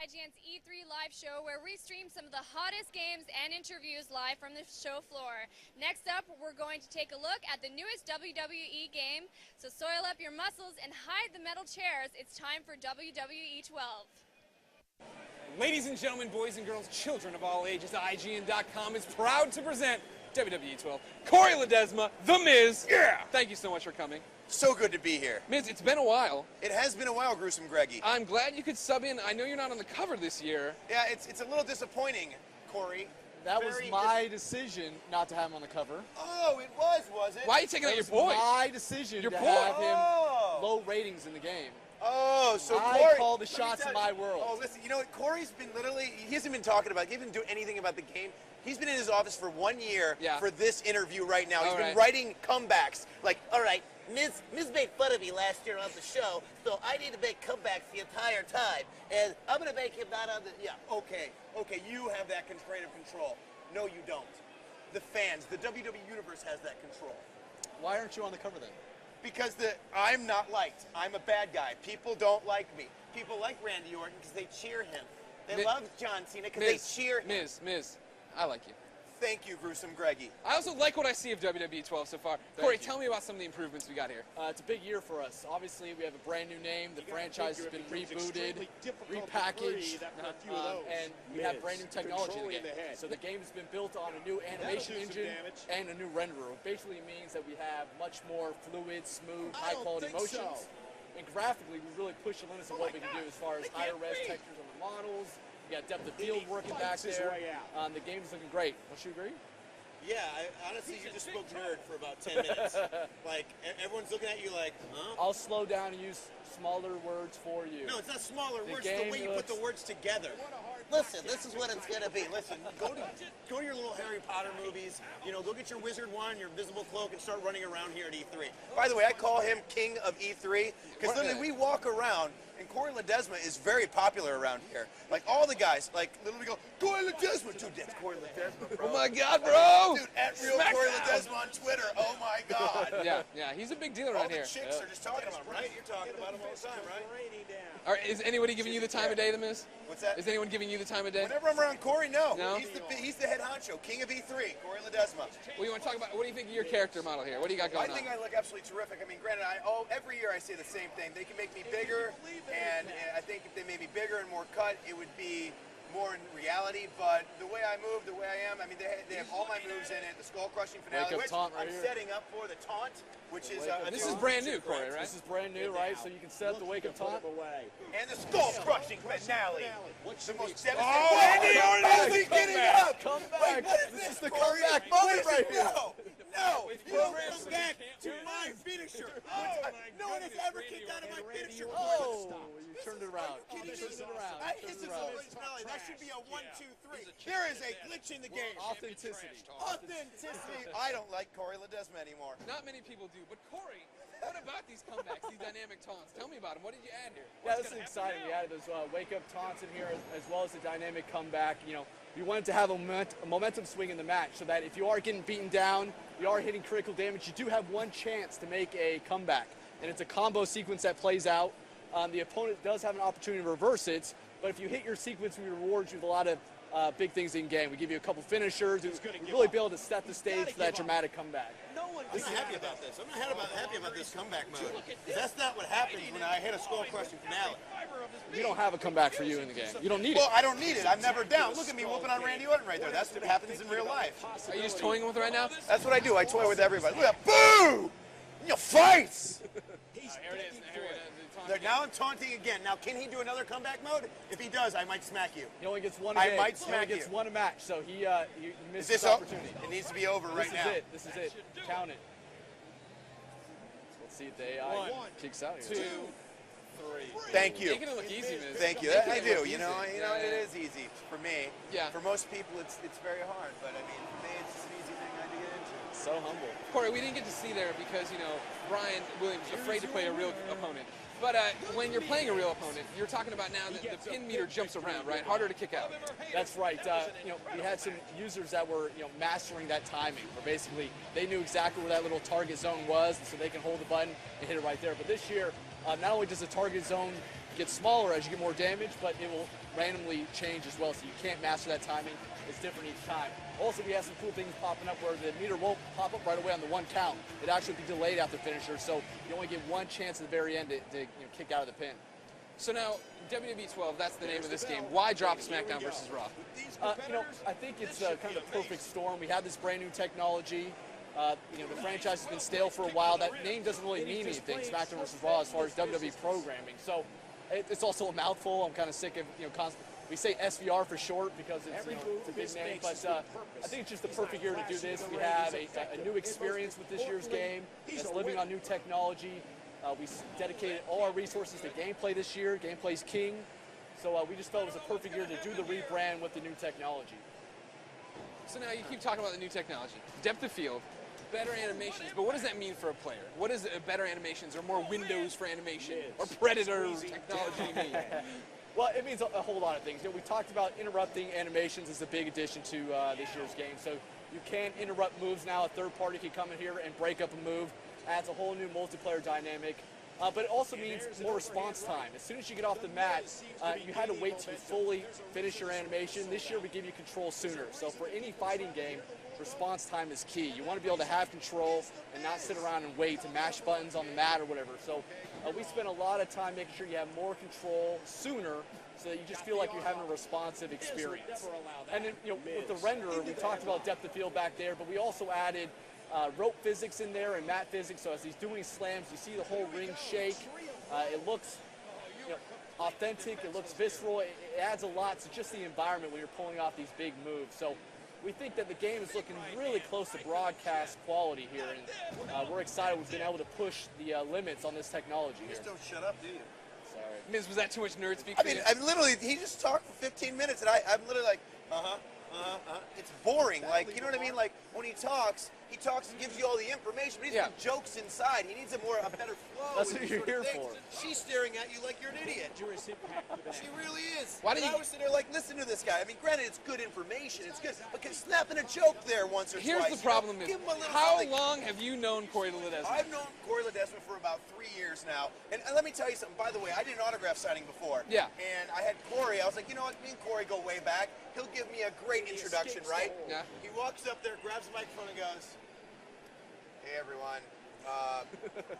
IGN's E3 live show where we stream some of the hottest games and interviews live from the show floor. Next up, we're going to take a look at the newest WWE game. So soil up your muscles and hide the metal chairs. It's time for WWE 12. Ladies and gentlemen, boys and girls, children of all ages, IGN.com is proud to present WWE 12. Corey Ledesma, The Miz. Yeah! Thank you so much for coming. So good to be here. Miz, it's been a while. It has been a while, Gruesome Greggy. I'm glad you could sub in. I know you're not on the cover this year. Yeah, it's a little disappointing, Corey. That was my decision not to have him on the cover. Oh, it was it? Why are you taking out your boy? My decision to have him low ratings in the game. Oh, so I Corey, call the shots in my world. Oh, listen, you know what? Corey's been he hasn't been talking about, he hasn't do anything about the game. He's been in his office for 1 year for this interview right now. He's been writing comebacks. Like, all right, Miz made fun of me last year on the show, so I need to make comebacks the entire time. And I'm going to make him not on the... Yeah, okay, you have that creative control. No, you don't. The fans, the WWE Universe has that control. Why aren't you on the cover then? Because I'm not liked. I'm a bad guy. People don't like me. People like Randy Orton because they cheer him. They love John Cena because they cheer him. Miz, I like you. Thank you, Gruesome Greggy. I also like what I see of WWE 12 so far. Corey, tell me about some of the improvements we got here. It's a big year for us. Obviously, we have a brand new name. The franchise has been rebooted, repackaged, and we have brand new technology in the game. So the game has been built on a new animation engine and a new renderer. It basically means that we have much more fluid, smooth, high-quality motions. And graphically, we really push the limits of what we can do as far as higher res textures on the models. We got depth of field working back there. The game's looking great. Don't you agree? Yeah, honestly, you just spoke nerd for about 10 minutes. Like, everyone's looking at you like, huh? I'll slow down and use smaller words for you. No, it's not smaller words. It's the way you put the words together. Listen, this is what it's going to be. Listen, go to your little Harry Potter movies. You know, go get your wizard wand, your invisible cloak, and start running around here at E3. By the way, I call him King of E3 because literally we walk around, and Corey Ledesma is very popular around here. Like, all the guys, like, literally go, Corey Ledesma, dude, that's Corey Ledesma, bro. Oh, my God, bro. Dude, at real Corey Ledesma on Twitter. Oh, my God. Yeah, he's a big deal around here. All the chicks are just talking about him, right? You're talking about him all the time, right? All right, is anybody giving you the time of day, The Miz? What's that? Is anyone giving you the time of day? Whenever I'm around Corey, no. No? He's the head honcho, King of E3, Corey Ledesma. Well, you want to talk about, what do you think of your character model here? What do you got going on? I think I look absolutely terrific. I mean, granted, every year I say the same thing. They can make me bigger, and I think if they made me bigger and more cut, it would be more in reality, but the way I move, the way I am, I mean, they have all my moves in it, the skull-crushing finale, which I'm setting up for the taunt, which is... this is brand new, Corey, right? This is brand new, right? So you can set up the wake-up taunt. And the skull-crushing finale. The most devastating... Oh, Randy Orton is getting up! Come back! This is the comeback moment right here! No! You don't come back to my finisher! No one has ever kicked out of my finisher! Oh, you turned it around. This is originality. That should be a 1, 2, 3. There is a glitch in the game. Authenticity. I don't like Corey Ledesma anymore. Not many people do, but Corey, what about these comebacks, these dynamic taunts? Tell me about them. What did you add here? Yeah, this is exciting. We added those wake-up taunts in here as well as the dynamic comeback. You know, we wanted to have a momentum swing in the match so that if you are getting beaten down, you are hitting critical damage, you do have one chance to make a comeback. And it's a combo sequence that plays out. The opponent does have an opportunity to reverse it, but if you hit your sequence, we reward you with a lot of big things in game. We give you a couple finishers. We really be able to set the stage for that dramatic comeback. I'm not happy about this. I'm not happy about this comeback mode. That's not what happens when I hit a skull-crushing finale. We don't have a comeback for you in the game. You don't need it. Well, I don't need it. I'm never down. Look at me whooping on Randy Orton right there. That's what happens in real life. Are you just toying with it right now? That's what I do. I toy with everybody. Look at that. Boo! You fights! Here it is. Now I'm taunting again. Now, can he do another comeback mode? If he does, I might smack you. He only gets one a game. I might smack you. He only gets one a match, so he missed his opportunity. It needs to be over right now. This is it. Count it. Let's see if the AI kicks out here. 2, 3. Thank you. Making it look easy, Miz. Thank you. I do. You know, it is easy for me. Yeah. For most people, it's very hard. But I mean, for me, it's just an easy thing to get into. So humble. Corey, we didn't get to see there because, you know, Brian Williams was afraid to play a real opponent. But when you're playing a real opponent, you're talking about now that the pin meter jumps around, right? Harder to kick out. That's right. You know, we had some users that were, you know, mastering that timing, where basically they knew exactly where that little target zone was, so they can hold the button and hit it right there. But this year, not only does the target zone get smaller as you get more damage, but it will randomly change as well, so you can't master that timing. It's different each time. Also, we have some cool things popping up where the meter won't pop up right away on the one count. It actually will be delayed after finisher, so you only get one chance at the very end to kick out of the pin. So now, WWE 12, that's the name of this game. Why drop SmackDown versus Raw? I think it's kind of the perfect storm. We have this brand new technology. The franchise has been stale for a while. That name doesn't really mean anything, SmackDown versus Raw, as far as WWE programming. So it's also a mouthful. I'm kind of sick of, we say SVR for short because it's, it's a big name. But I think it's just the perfect year to do this. We have a new experience with this year's game. It's living on new technology. We dedicated all our resources to gameplay this year. Gameplay's king. So we just felt it was a perfect year to do the rebrand with the new technology. So now you keep talking about the new technology. Depth of field, better animations, but what does that mean for a player? What does better animations or more windows for animation or Predator technology mean? Well, it means a whole lot of things. We talked about interrupting animations as a big addition to this year's game. So you can interrupt moves now. A third party can come in here and break up a move. Adds a whole new multiplayer dynamic. But it also means more response time. As soon as you get off the mat, you had to wait to fully finish your animation. This year we give you control sooner. So for any fighting game, response time is key. You want to be able to have control and not sit around and wait to mash buttons on the mat or whatever. So we spend a lot of time making sure you have more control sooner so that you just feel like you're having a responsive experience. And then, with the renderer, we talked about depth of field back there, but we also added rope physics in there and mat physics, so as he's doing slams, you see the whole ring shake. It looks authentic, it looks visceral, it adds a lot to just the environment when you're pulling off these big moves. So we think that the game is looking really close to broadcast quality here, and we're excited we've been able to push the limits on this technology here. You just don't shut up, do you? Sorry. Miz, was that too much nerd speak? I mean, I'm literally, he just talked for 15 minutes, and I'm literally like, It's boring. Like, you know what I mean? Like, when he talks and gives you all the information, but he's got jokes inside. He needs a better flow. That's what you're here for. She's staring at you like you're an idiot. She really is. Why did I was sitting there like, listen to this guy. I mean, granted, it's good information. It's good. But snapping a joke there once or twice. Here's the problem is, how long have you known Corey Ledesma? I've known Corey Ledesma for about 3 years now. And let me tell you something. By the way, I did an autograph signing before. Yeah. And I had Corey. I was like, you know what? Me and Corey go way back. He'll give me a great introduction, right? Yeah. He walks up there, grabs the microphone, and goes, "Hey, everyone.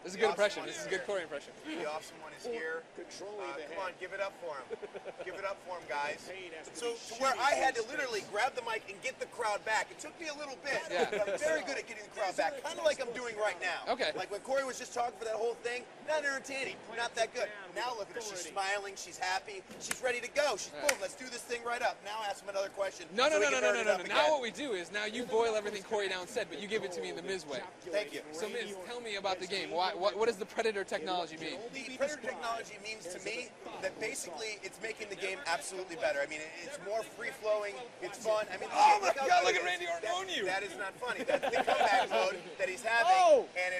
This is a good impression. This is a good Corey impression. The awesome one is here. Come on, give it up for him. Give it up for him, guys." So to where I had to literally grab the mic and get the crowd back. It took me a little bit. Yeah. But I'm very good at getting the crowd back, kind of like I'm doing right now. Okay. Like when Corey was just talking for that whole thing, not entertaining, not that good. Now look at her. She's smiling. She's happy. She's ready to go. She's boom. Let's do this thing right up. Now ask him another question. No. So we can nerd it up Now again. what we do is, now you boil everything Corey down said, but you give it to me in the Miz way. Thank you. So Miz, tell me about the game. What does the Predator technology mean? The Predator technology means to me that basically it's making the game absolutely better. I mean, it's more free-flowing, it's fun. I mean, oh my God, look at Randy Orton on you! That is not funny. That's the comeback mode that he's having. Oh! And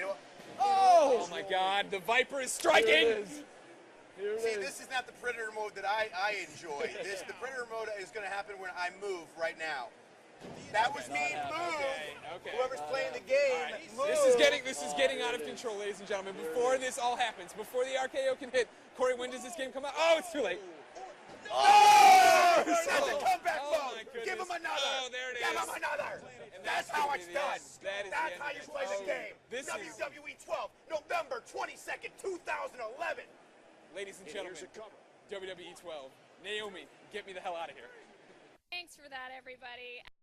Oh my God, the Viper is striking! See, this is not the Predator mode that I enjoy. The Predator mode is going to happen when I move right now. That was me. Move. Okay. Whoever's playing the game, move. This is getting out of control, ladies and gentlemen. Before this all happens, before the RKO can hit, Corey, when does this game come out? Oh, it's too late. Oh! That's a comeback Oh, mode. my goodness. Give him another. Oh, there it Give is. him another. And That's how it's done. That is That's how you play the game. This is, WWE 12, November 22nd, 2011. ladies and gentlemen, WWE 12. Naomi, get me the hell out of here. Thanks for that, everybody.